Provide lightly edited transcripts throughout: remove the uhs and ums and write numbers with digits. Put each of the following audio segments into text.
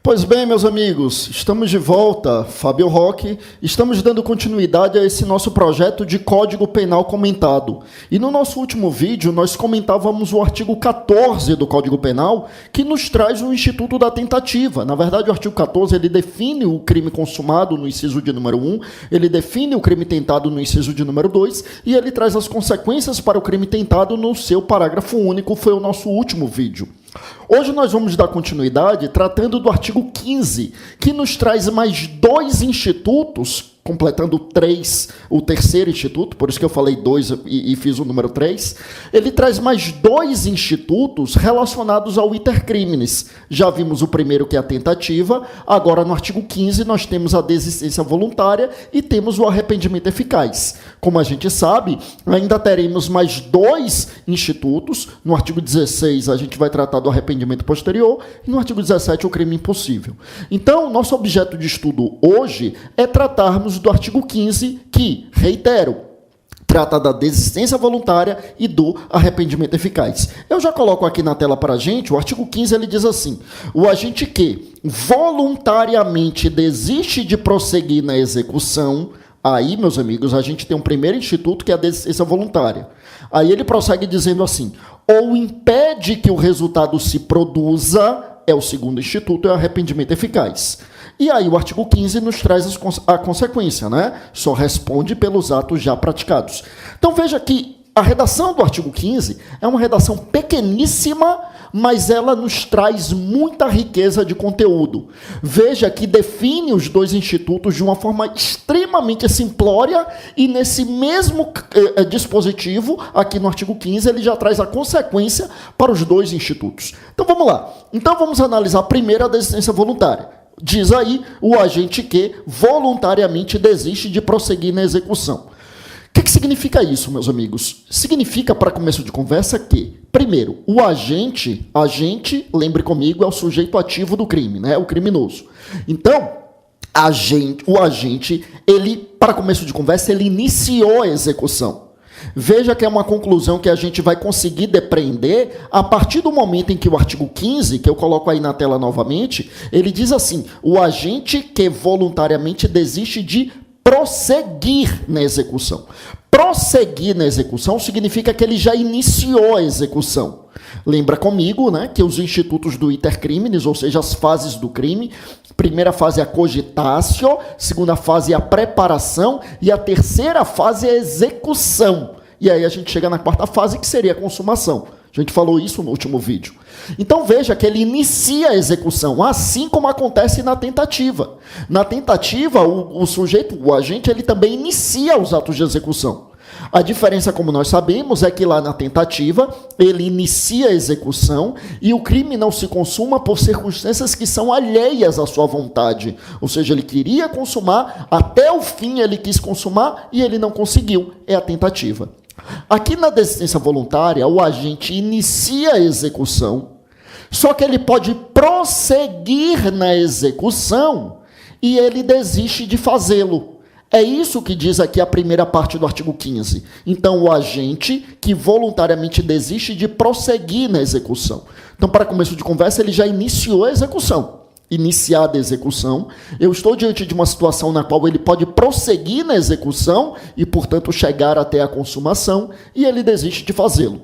Pois bem, meus amigos, estamos de volta, Fábio Roque, estamos dando continuidade a esse nosso projeto de Código Penal comentado. E no nosso último vídeo, nós comentávamos o artigo 14 do Código Penal, que nos traz o Instituto da Tentativa. Na verdade, o artigo 14, ele define o crime consumado no inciso de número 1, ele define o crime tentado no inciso de número 2, e ele traz as consequências para o crime tentado no seu parágrafo único, foi o nosso último vídeo. Hoje nós vamos dar continuidade tratando do artigo 15, que nos traz mais dois institutos, completando 3, o terceiro instituto, por isso que eu falei 2 e fiz o número 3, ele traz mais dois institutos relacionados ao iter criminis. Já vimos o primeiro, que é a tentativa, agora no artigo 15 nós temos a desistência voluntária e temos o arrependimento eficaz. Como a gente sabe, ainda teremos mais dois institutos, no artigo 16 a gente vai tratar do arrependimento posterior e no artigo 17 o crime impossível. Então, nosso objeto de estudo hoje é tratarmos do artigo 15, que, reitero, trata da desistência voluntária e do arrependimento eficaz. Eu já coloco aqui na tela para a gente, o artigo 15 ele diz assim: o agente que voluntariamente desiste de prosseguir na execução. Aí, meus amigos, a gente tem um primeiro instituto, que é a desistência voluntária. Aí ele prossegue dizendo assim: ou impede que o resultado se produza, é o segundo instituto, é o arrependimento eficaz. E aí o artigo 15 nos traz a consequência, né? Só responde pelos atos já praticados. Então veja que a redação do artigo 15 é uma redação pequeníssima, mas ela nos traz muita riqueza de conteúdo. Veja que define os dois institutos de uma forma extremamente simplória e nesse mesmo dispositivo, aqui no artigo 15, ele já traz a consequência para os dois institutos. Então vamos lá. Então vamos analisar primeiro a desistência voluntária. Diz aí o agente que voluntariamente desiste de prosseguir na execução. O que significa isso, meus amigos? Significa, para começo de conversa, que, primeiro, o agente, lembre comigo, é o sujeito ativo do crime, né? O criminoso. Então, o agente, ele, para começo de conversa, ele iniciou a execução. Veja que é uma conclusão que a gente vai conseguir depreender a partir do momento em que o artigo 15, que eu coloco aí na tela novamente, ele diz assim: o agente que voluntariamente desiste de prosseguir na execução. Prosseguir na execução significa que ele já iniciou a execução. Lembra comigo, né, que os institutos do iter criminis, ou seja, as fases do crime, primeira fase é a cogitatio, segunda fase é a preparação e a terceira fase é a execução. E aí a gente chega na quarta fase, que seria a consumação. A gente falou isso no último vídeo. Então veja que ele inicia a execução, assim como acontece na tentativa. Na tentativa, o sujeito, o agente, ele também inicia os atos de execução. A diferença, como nós sabemos, é que lá na tentativa, ele inicia a execução e o crime não se consuma por circunstâncias que são alheias à sua vontade. Ou seja, ele queria consumar, até o fim ele quis consumar e ele não conseguiu. É a tentativa. Aqui na desistência voluntária, o agente inicia a execução, só que ele pode prosseguir na execução e ele desiste de fazê-lo. É isso que diz aqui a primeira parte do artigo 15. Então, o agente que voluntariamente desiste de prosseguir na execução. Então, para começo de conversa, ele já iniciou a execução. Iniciada a execução, eu estou diante de uma situação na qual ele pode prosseguir na execução e, portanto, chegar até a consumação, e ele desiste de fazê-lo.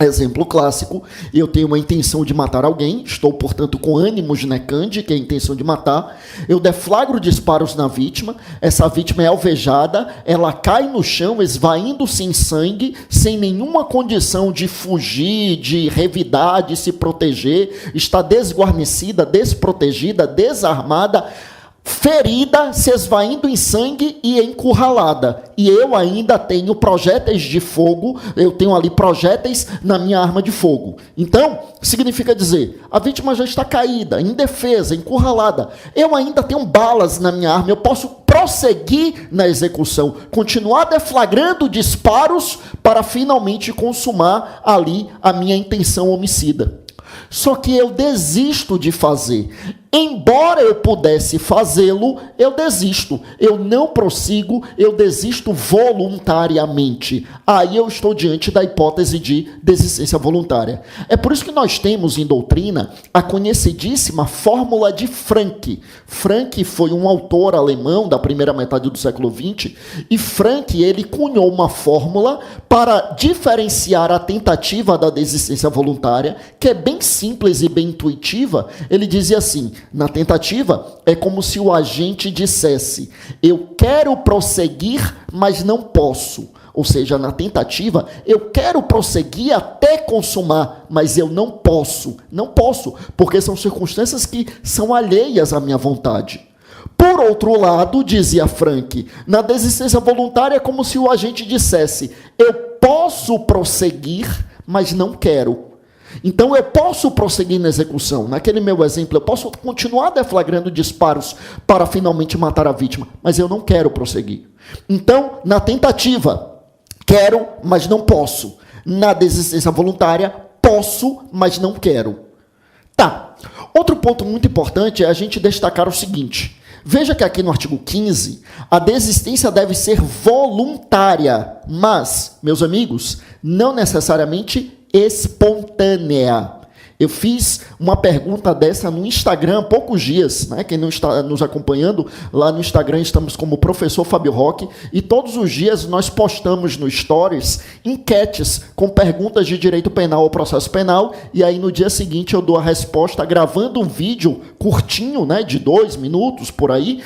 Exemplo clássico: eu tenho uma intenção de matar alguém, estou, portanto, com ânimos necandi, que é a intenção de matar, eu deflagro disparos na vítima, essa vítima é alvejada, ela cai no chão, esvaindo-se em sangue, sem nenhuma condição de fugir, de revidar, de se proteger, está desguarnecida, desprotegida, desarmada, ferida, se esvaindo em sangue e encurralada. E eu ainda tenho projéteis de fogo, eu tenho ali projéteis na minha arma de fogo. Então, significa dizer, a vítima já está caída, indefesa, encurralada. Eu ainda tenho balas na minha arma, eu posso prosseguir na execução, continuar deflagrando disparos para finalmente consumar ali a minha intenção homicida. Só que eu desisto de fazer. Embora eu pudesse fazê-lo, eu desisto. Eu não prossigo, eu desisto voluntariamente. Aí eu estou diante da hipótese de desistência voluntária. É por isso que nós temos em doutrina a conhecidíssima fórmula de Frank. Frank foi um autor alemão da primeira metade do século XX, e Frank, ele cunhou uma fórmula para diferenciar a tentativa da desistência voluntária, que é bem simples e bem intuitiva. Ele dizia assim: na tentativa, é como se o agente dissesse: eu quero prosseguir, mas não posso. Ou seja, na tentativa, eu quero prosseguir até consumar, mas eu não posso. Não posso, porque são circunstâncias que são alheias à minha vontade. Por outro lado, dizia Frank, na desistência voluntária é como se o agente dissesse: eu posso prosseguir, mas não quero. Então eu posso prosseguir na execução. Naquele meu exemplo, eu posso continuar deflagrando disparos para finalmente matar a vítima, mas eu não quero prosseguir. Então, na tentativa, quero, mas não posso. Na desistência voluntária, posso, mas não quero. Tá. Outro ponto muito importante é a gente destacar o seguinte. Veja que aqui no artigo 15, a desistência deve ser voluntária, mas, meus amigos, não necessariamente espontânea. Eu fiz uma pergunta dessa no Instagram há poucos dias, né? Quem não está nos acompanhando, lá no Instagram estamos como Professor Fábio Roque, e todos os dias nós postamos no Stories enquetes com perguntas de direito penal ou processo penal, e aí no dia seguinte eu dou a resposta gravando um vídeo curtinho, né, de 2 minutos por aí,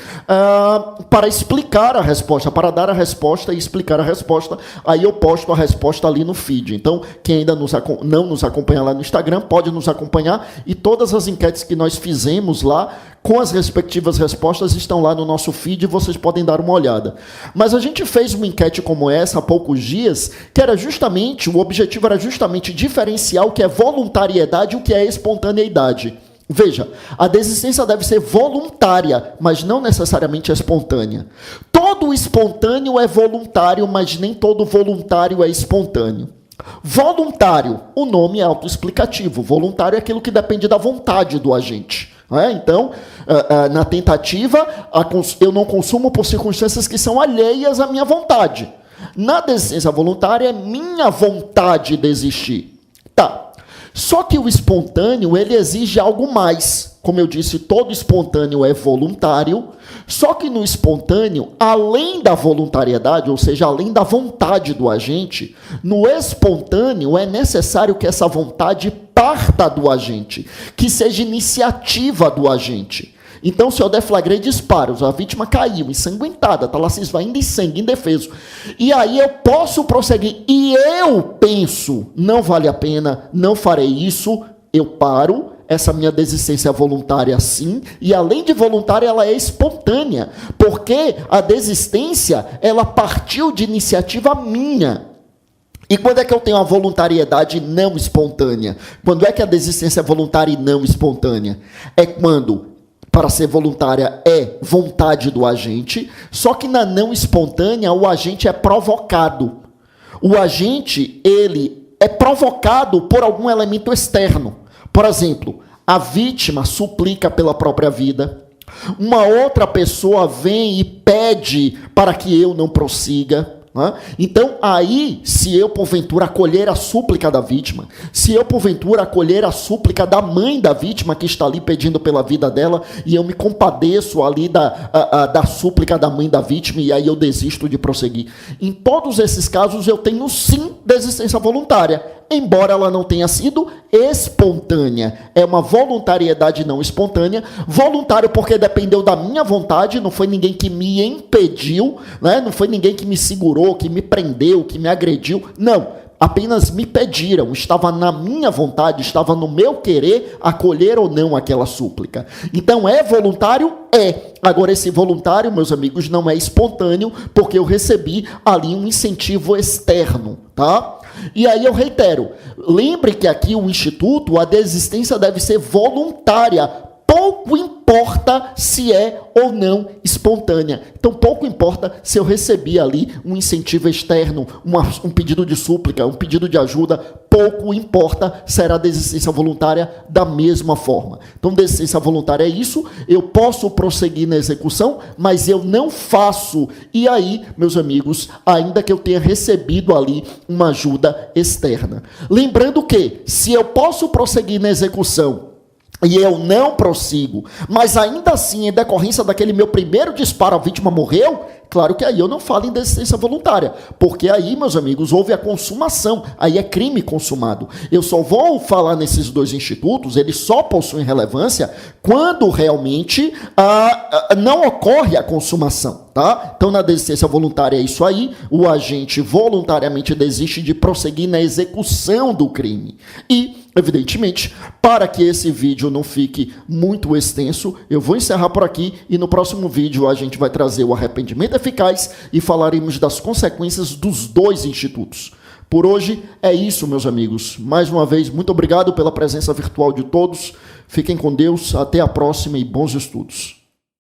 para explicar a resposta, para dar a resposta e explicar a resposta. Aí eu posto a resposta ali no feed. Então, quem ainda não nos acompanha lá no Instagram, pode nos acompanhar, e todas as enquetes que nós fizemos lá, com as respectivas respostas, estão lá no nosso feed e vocês podem dar uma olhada. Mas a gente fez uma enquete como essa há poucos dias, que era justamente, o objetivo era justamente diferenciar o que é voluntariedade e o que é espontaneidade. Veja, a desistência deve ser voluntária, mas não necessariamente espontânea. Todo espontâneo é voluntário, mas nem todo voluntário é espontâneo. Voluntário, o nome é autoexplicativo. Voluntário é aquilo que depende da vontade do agente. Então, na tentativa, eu não consumo por circunstâncias que são alheias à minha vontade. Na desistência voluntária, é minha vontade desistir. Tá. Só que o espontâneo, ele exige algo mais. Como eu disse, todo espontâneo é voluntário, só que no espontâneo, além da voluntariedade, ou seja, além da vontade do agente, no espontâneo é necessário que essa vontade parta do agente, que seja iniciativa do agente. Então, se eu deflagrei disparos, a vítima caiu, ensanguentada, está lá se esvaindo em sangue, indefeso. E aí eu posso prosseguir, e eu penso, não vale a pena, não farei isso, eu paro. Essa minha desistência é voluntária, sim, e além de voluntária, ela é espontânea, porque a desistência, ela partiu de iniciativa minha. E quando é que eu tenho a voluntariedade não espontânea? Quando é que a desistência é voluntária e não espontânea? É quando, para ser voluntária, é vontade do agente, só que na não espontânea, o agente é provocado. O agente, ele é provocado por algum elemento externo. Por exemplo, a vítima suplica pela própria vida. Uma outra pessoa vem e pede para que eu não prossiga. Então, aí, se eu, porventura, acolher a súplica da vítima, se eu, porventura, acolher a súplica da mãe da vítima que está ali pedindo pela vida dela, e eu me compadeço ali da súplica da mãe da vítima, e aí eu desisto de prosseguir. Em todos esses casos, eu tenho, sim, desistência voluntária, embora ela não tenha sido espontânea. É uma voluntariedade não espontânea. Voluntário porque dependeu da minha vontade, não foi ninguém que me impediu, né? Não foi ninguém que me segurou, que me prendeu, que me agrediu. Não, apenas me pediram. Estava na minha vontade, estava no meu querer acolher ou não aquela súplica. Então, é voluntário? É. Agora, esse voluntário, meus amigos, não é espontâneo, porque eu recebi ali um incentivo externo, tá? E aí eu reitero, lembre que aqui o Instituto, a desistência deve ser voluntária, pouco importa se é ou não espontânea. Então, pouco importa se eu recebi ali um incentivo externo, um pedido de súplica, um pedido de ajuda, pouco importa, será desistência voluntária da mesma forma. Então, desistência voluntária é isso, eu posso prosseguir na execução, mas eu não faço. E aí, meus amigos, ainda que eu tenha recebido ali uma ajuda externa. Lembrando que, se eu posso prosseguir na execução, e eu não prossigo, mas ainda assim, em decorrência daquele meu primeiro disparo, a vítima morreu, claro que aí eu não falo em desistência voluntária, porque aí, meus amigos, houve a consumação, aí é crime consumado. Eu só vou falar nesses dois institutos, eles só possuem relevância quando realmente não ocorre a consumação, tá? Então, na desistência voluntária é isso aí, o agente voluntariamente desiste de prosseguir na execução do crime. E, evidentemente, para que esse vídeo não fique muito extenso, eu vou encerrar por aqui e no próximo vídeo a gente vai trazer o arrependimento eficaz e falaremos das consequências dos dois institutos. Por hoje é isso, meus amigos. Mais uma vez, muito obrigado pela presença virtual de todos. Fiquem com Deus, até a próxima e bons estudos.